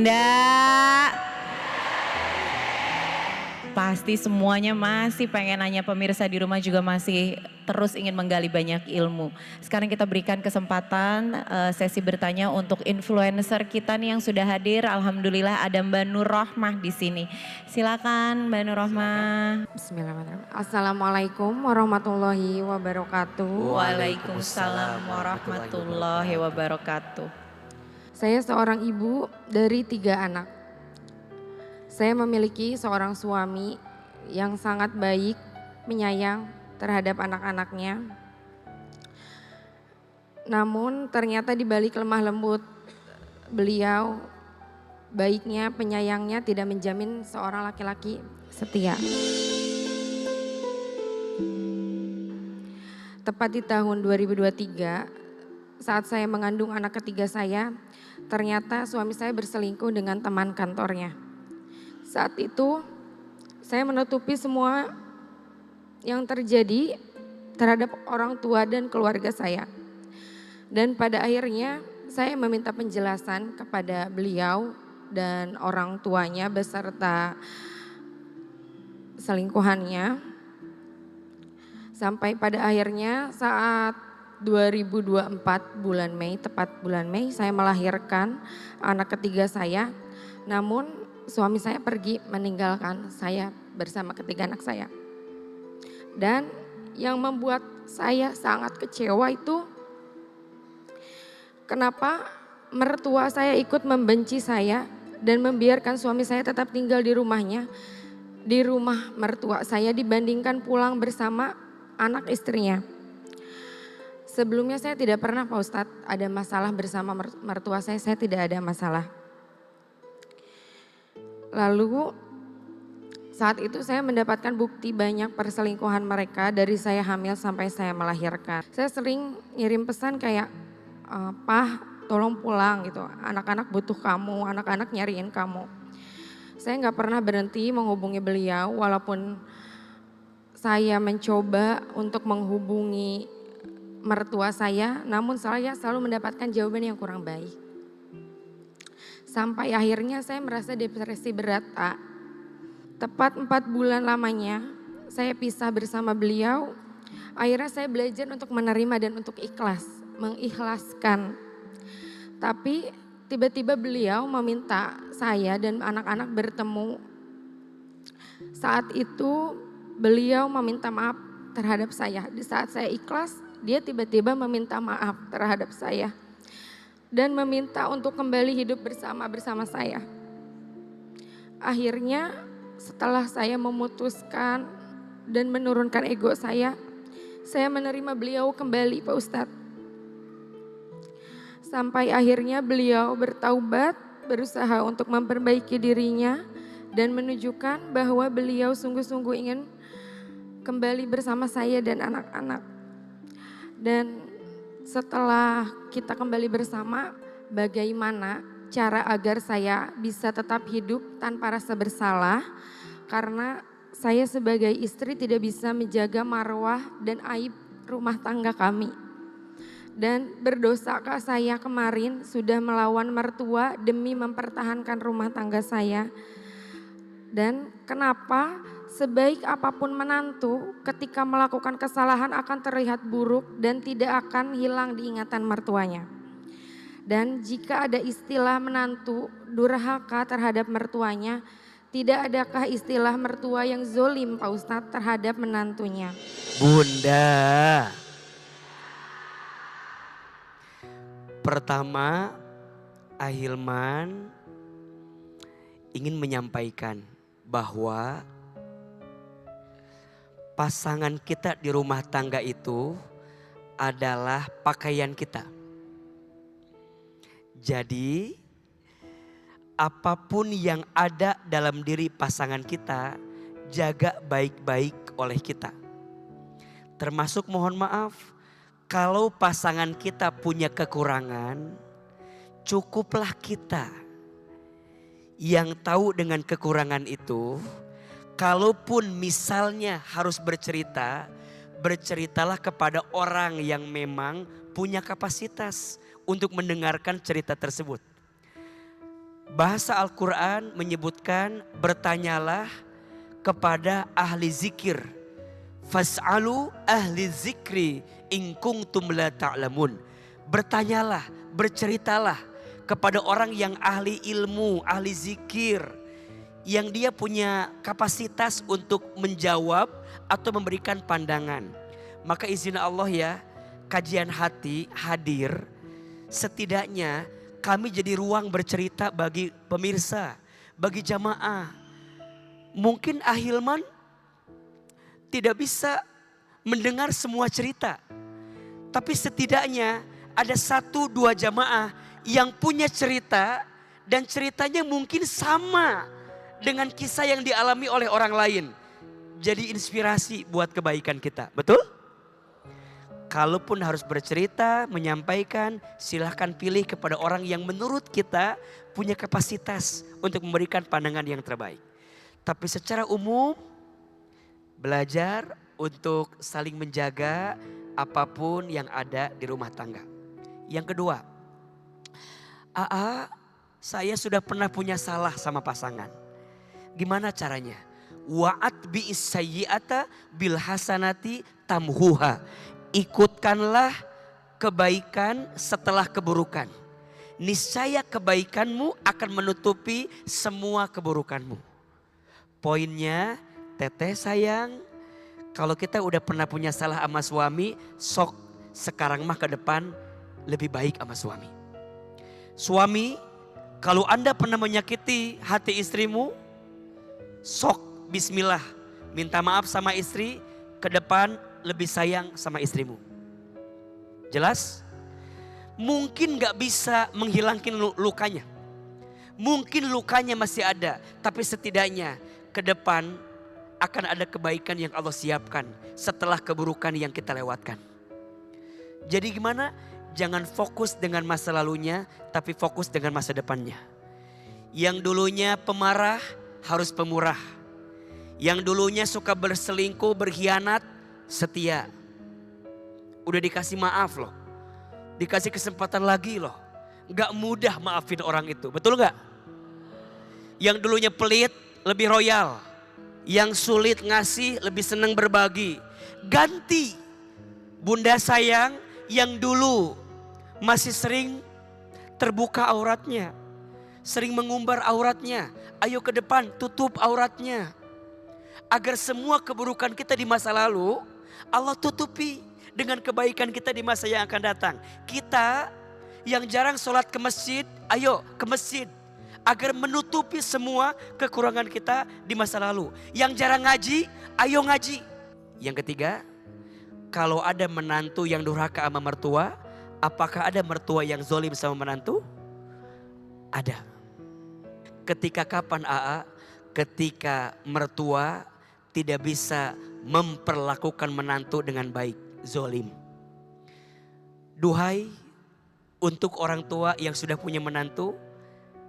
Bunda. Pasti semuanya masih pengen nanya, pemirsa di rumah juga masih terus ingin menggali banyak ilmu. Sekarang kita berikan kesempatan sesi bertanya untuk influencer kita nih yang sudah hadir. Alhamdulillah ada Mbak Nur Rohmah di sini. Silakan Mbak Nur Rohmah. Bismillahirrahmanirrahim. Assalamualaikum warahmatullahi wabarakatuh. Waalaikumsalam warahmatullahi wabarakatuh. Saya seorang ibu dari 3 anak. Saya memiliki seorang suami yang sangat baik, penyayang terhadap anak-anaknya. Namun ternyata di balik lemah lembut beliau, baiknya, penyayangnya tidak menjamin seorang laki-laki setia. Tepat di tahun 2023, saat saya mengandung anak ketiga saya, ternyata suami saya berselingkuh dengan teman kantornya. Saat itu saya menutupi semua yang terjadi terhadap orang tua dan keluarga saya. Dan pada akhirnya saya meminta penjelasan kepada beliau dan orang tuanya beserta selingkuhannya. Sampai pada akhirnya saat 2024 bulan Mei, tepat bulan Mei saya melahirkan anak ketiga saya. Namun suami saya pergi meninggalkan saya bersama ketiga anak saya. Dan yang membuat saya sangat kecewa itu kenapa mertua saya ikut membenci saya dan membiarkan suami saya tetap tinggal di rumahnya, di rumah mertua saya dibandingkan pulang bersama anak istrinya. Sebelumnya saya tidak pernah Pak Ustadz ada masalah bersama mertua saya tidak ada masalah. Lalu saat itu saya mendapatkan bukti banyak perselingkuhan mereka dari saya hamil sampai saya melahirkan. Saya sering ngirim pesan kayak, "Pah, tolong pulang gitu, anak-anak butuh kamu, anak-anak nyariin kamu." Saya nggak pernah berhenti menghubungi beliau walaupun saya mencoba untuk menghubungi mertua saya, namun saya selalu mendapatkan jawaban yang kurang baik. Sampai akhirnya saya merasa depresi berat, Pak. Tepat 4 bulan lamanya saya pisah bersama beliau. Akhirnya saya belajar untuk menerima dan untuk ikhlas, mengikhlaskan. Tapi tiba-tiba beliau meminta saya dan anak-anak bertemu. Saat itu beliau meminta maaf terhadap saya. Di saat saya ikhlas, dia tiba-tiba meminta maaf terhadap saya. Dan meminta untuk kembali hidup bersama saya. Akhirnya setelah saya memutuskan dan menurunkan ego saya menerima beliau kembali Pak Ustadz. Sampai akhirnya beliau bertaubat, berusaha untuk memperbaiki dirinya dan menunjukkan bahwa beliau sungguh-sungguh ingin kembali bersama saya dan anak-anak. Dan setelah kita kembali bersama, bagaimana cara agar saya bisa tetap hidup tanpa rasa bersalah, karena saya sebagai istri tidak bisa menjaga marwah dan aib rumah tangga kami. Dan berdosakah saya kemarin sudah melawan mertua demi mempertahankan rumah tangga saya? Dan kenapa sebaik apapun menantu ketika melakukan kesalahan akan terlihat buruk dan tidak akan hilang diingatan mertuanya. Dan jika ada istilah menantu durhaka terhadap mertuanya, tidak adakah istilah mertua yang zolim Pak Ustadz terhadap menantunya? Bunda, pertama Ahilman ingin menyampaikan bahwa pasangan kita di rumah tangga itu adalah pakaian kita. Jadi apapun yang ada dalam diri pasangan kita, jaga baik-baik oleh kita. Termasuk mohon maaf, kalau pasangan kita punya kekurangan, cukuplah kita yang tahu dengan kekurangan itu. Kalaupun misalnya harus bercerita, berceritalah kepada orang yang memang punya kapasitas untuk mendengarkan cerita tersebut. Bahasa Al-Quran menyebutkan bertanyalah kepada ahli zikir. Fas'alu ahli zikri in kuntum la ta'lamun. Bertanyalah, berceritalah kepada orang yang ahli ilmu, ahli zikir. Yang dia punya kapasitas untuk menjawab atau memberikan pandangan. Maka izin Allah ya, kajian hati hadir. Setidaknya kami jadi ruang bercerita bagi pemirsa, bagi jamaah. Mungkin Ahilman tidak bisa mendengar semua cerita. Tapi setidaknya ada 1-2 jamaah yang punya cerita. Dan ceritanya mungkin sama dengan kisah yang dialami oleh orang lain. Jadi inspirasi buat kebaikan kita, betul? Kalaupun harus bercerita, menyampaikan, silahkan pilih kepada orang yang menurut kita punya kapasitas untuk memberikan pandangan yang terbaik. Tapi secara umum, belajar untuk saling menjaga apapun yang ada di rumah tangga. Yang kedua, saya sudah pernah punya salah sama pasangan. Gimana caranya? Wa'at bi'is sayyi'ata bil hasanati tamhuha. Ikutkanlah kebaikan setelah keburukan. Niscaya kebaikanmu akan menutupi semua keburukanmu. Poinnya, teteh sayang, kalau kita udah pernah punya salah sama suami, sok sekarang mah ke depan lebih baik sama suami. Suami, kalau Anda pernah menyakiti hati istrimu, sok bismillah, minta maaf sama istri, ke depan lebih sayang sama istrimu. Jelas? Mungkin gak bisa menghilangkan lukanya. Mungkin lukanya masih ada. Tapi setidaknya ke depan akan ada kebaikan yang Allah siapkan setelah keburukan yang kita lewatkan. Jadi gimana? Jangan fokus dengan masa lalunya, tapi fokus dengan masa depannya. Yang dulunya pemarah harus pemurah. Yang dulunya suka berselingkuh, berkhianat, setia. Udah dikasih maaf loh. Dikasih kesempatan lagi loh. Gak mudah maafin orang itu. Betul gak? Yang dulunya pelit lebih royal. Yang sulit ngasih lebih senang berbagi. Ganti. Bunda sayang yang dulu masih sering terbuka auratnya. Sering mengumbar auratnya. Ayo ke depan tutup auratnya. Agar semua keburukan kita di masa lalu Allah tutupi dengan kebaikan kita di masa yang akan datang. Kita yang jarang sholat ke masjid, ayo ke masjid. Agar menutupi semua kekurangan kita di masa lalu. Yang jarang ngaji, ayo ngaji. Yang ketiga, kalau ada menantu yang durhaka sama mertua, apakah ada mertua yang zolim sama menantu? Ada. Ketika kapan Ketika mertua tidak bisa memperlakukan menantu dengan baik, zolim. Duhai untuk orang tua yang sudah punya menantu,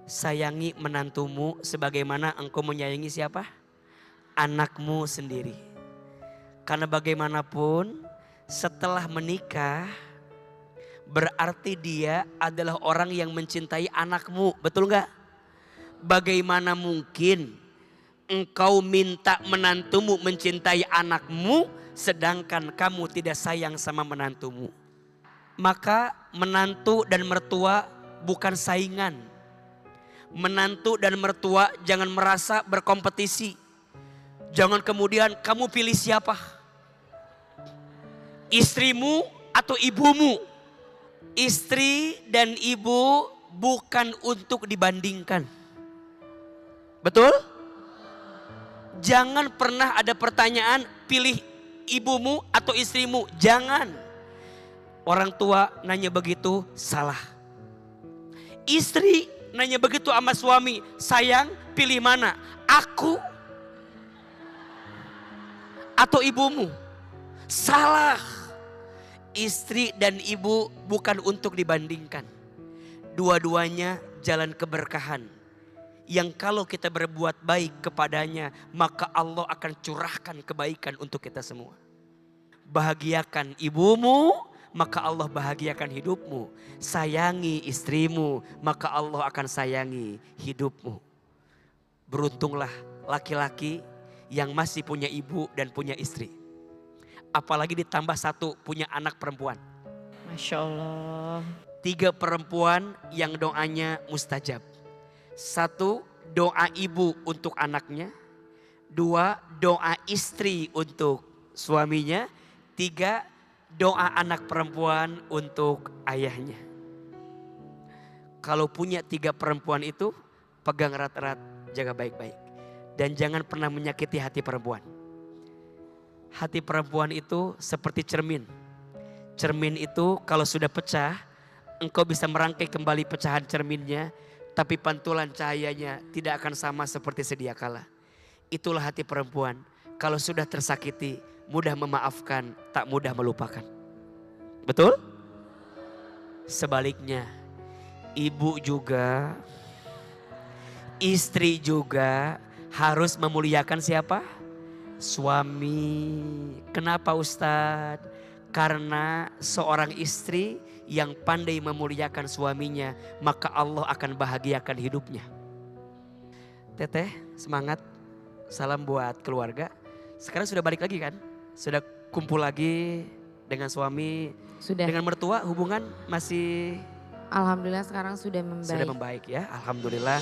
sayangi menantumu sebagaimana engkau menyayangi siapa? Anakmu sendiri. Karena bagaimanapun setelah menikah berarti dia adalah orang yang mencintai anakmu, betul gak? Bagaimana mungkin engkau minta menantumu mencintai anakmu sedangkan kamu tidak sayang sama menantumu. Maka menantu dan mertua bukan saingan. Menantu dan mertua jangan merasa berkompetisi. Jangan kemudian kamu pilih siapa? Istrimu atau ibumu? Istri dan ibu bukan untuk dibandingkan. Betul? Jangan pernah ada pertanyaan pilih ibumu atau istrimu. Jangan. Orang tua nanya begitu salah. Istri nanya begitu sama suami. Sayang pilih mana? Aku atau ibumu? Salah. Istri dan ibu bukan untuk dibandingkan. Dua-duanya jalan keberkahan. Yang kalau kita berbuat baik kepadanya, maka Allah akan curahkan kebaikan untuk kita semua. Bahagiakan ibumu, maka Allah bahagiakan hidupmu. Sayangi istrimu, maka Allah akan sayangi hidupmu. Beruntunglah laki-laki yang masih punya ibu dan punya istri. Apalagi ditambah satu punya anak perempuan. Masya Allah. 3 perempuan yang doanya mustajab. 1, doa ibu untuk anaknya. 2, doa istri untuk suaminya. 3, doa anak perempuan untuk ayahnya. Kalau punya 3 perempuan itu, pegang erat-erat, jaga baik-baik. Dan jangan pernah menyakiti hati perempuan. Hati perempuan itu seperti cermin. Cermin itu kalau sudah pecah, engkau bisa merangkai kembali pecahan cerminnya, tapi pantulan cahayanya tidak akan sama seperti sedia kala. Itulah hati perempuan. Kalau sudah tersakiti, mudah memaafkan, tak mudah melupakan. Betul? Sebaliknya, ibu juga, istri juga harus memuliakan siapa? Suami. Kenapa Ustadz? Karena seorang istri yang pandai memuliakan suaminya, maka Allah akan bahagiakan hidupnya. Teteh, semangat. Salam buat keluarga. Sekarang sudah balik lagi kan? Sudah kumpul lagi dengan suami. Sudah. Dengan mertua hubungan masih Alhamdulillah sekarang sudah membaik. sudah membaik ya. Alhamdulillah.